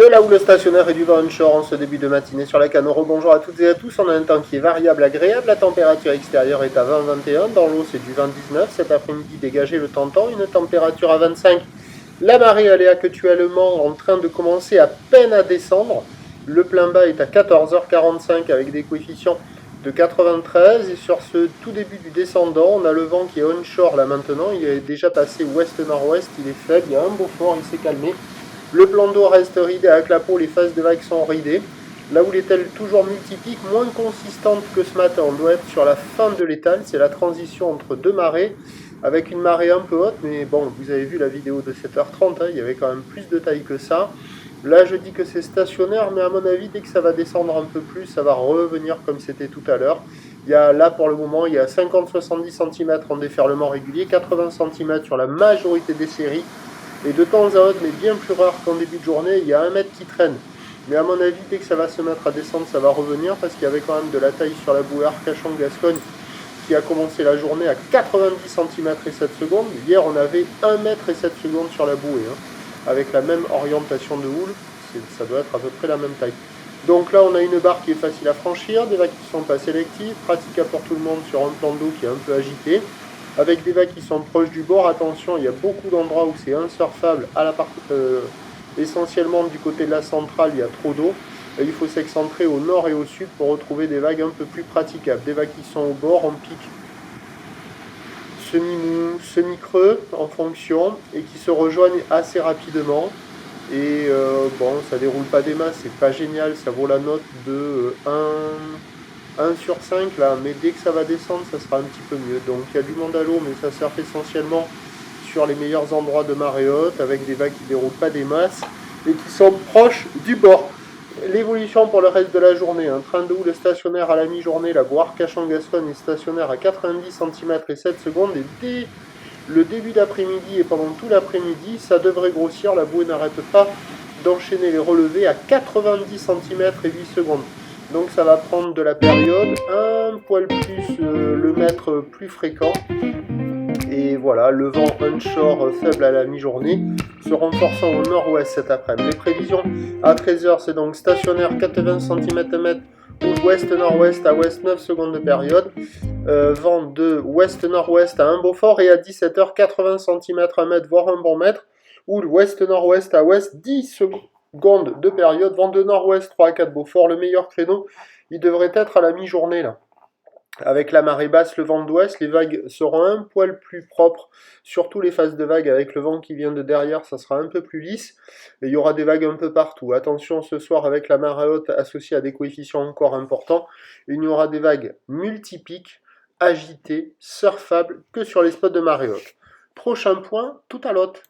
De la houle stationnaire et du vent onshore en ce début de matinée sur la Canot. Bonjour à toutes et à tous. On a un temps qui est variable, agréable. La température extérieure est à 20-21. Dans l'eau, c'est du 20-19. Cet après-midi, dégagé le temps-temps. Une température à 25. La marée, elle est actuellement en train de commencer à peine à descendre. Le plein bas est à 14h45 avec des coefficients de 93. Et sur ce tout début du descendant, on a le vent qui est onshore là maintenant. Il est déjà passé ouest-nord-ouest. Il est faible. Il y a un beau fort. Il s'est calmé. Le plan d'eau reste ridé à clapot, les phases de vagues sont ridées. La houle est-elle toujours multipique, moins consistante que ce matin. On doit être sur la fin de l'étale, c'est la transition entre deux marées, avec une marée un peu haute, mais bon, vous avez vu la vidéo de 7h30, hein, il y avait quand même plus de taille que ça. Là, je dis que c'est stationnaire, mais à mon avis, dès que ça va descendre un peu plus, ça va revenir comme c'était tout à l'heure. Là, pour le moment, il y a 50-70 cm en déferlement régulier, 80 cm sur la majorité des séries. Et de temps à autre, mais bien plus rare qu'en début de journée, il y a 1 mètre qui traîne. Mais à mon avis, dès que ça va se mettre à descendre, ça va revenir parce qu'il y avait quand même de la taille sur la bouée Arcachon-Gascogne qui a commencé la journée à 90 cm et 7 secondes. Hier, on avait 1 mètre et 7 secondes sur la bouée, hein, avec la même orientation de houle. Ça doit être à peu près la même taille. Donc là, on a une barre qui est facile à franchir, des vagues qui ne sont pas sélectives, pratique pour tout le monde sur un plan d'eau qui est un peu agité. Avec des vagues qui sont proches du bord, attention, il y a beaucoup d'endroits où c'est insurfable, essentiellement du côté de la centrale, il y a trop d'eau. Il faut s'excentrer au nord et au sud pour retrouver des vagues un peu plus praticables. Des vagues qui sont au bord, en pic semi-mou, semi-creux en fonction, et qui se rejoignent assez rapidement. Et bon, ça déroule pas des masses, c'est pas génial, ça vaut la note de 1 sur 5 là, mais dès que ça va descendre, ça sera un petit peu mieux. Donc il y a du monde à l'eau, mais ça surfe essentiellement sur les meilleurs endroits de marée haute, avec des vagues qui ne déroulent pas des masses et qui sont proches du bord. L'évolution pour le reste de la journée, un train de houle stationnaire à la mi-journée, la boire Arcachon-Gascogne est stationnaire à 90 cm et 7 secondes, et dès le début d'après-midi et pendant tout l'après-midi, ça devrait grossir, la bouée n'arrête pas d'enchaîner les relevés à 90 cm et 8 secondes. Donc ça va prendre de la période, un poil plus, le mètre plus fréquent. Et voilà, le vent onshore faible à la mi-journée, se renforçant au nord-ouest cet après-midi. Les prévisions à 13h, c'est donc stationnaire 80 cm/m ou ouest-nord-ouest à ouest 9 secondes de période. Vent de ouest-nord-ouest à un beau fort, et à 17h 80 cm/m voire un bon mètre, ou ouest-nord-ouest à ouest 10 secondes de période. Vent de nord-ouest 3 à 4 beau fort. Le meilleur créneau, il devrait être à la mi-journée là. Avec la marée basse, le vent d'ouest, les vagues seront un poil plus propres, surtout les phases de vagues avec le vent qui vient de derrière, ça sera un peu plus lisse, et il y aura des vagues un peu partout. Attention ce soir avec la marée haute associée à des coefficients encore importants, il y aura des vagues multipiques, agitées, surfables que sur les spots de marée haute. Prochain point, tout à l'autre.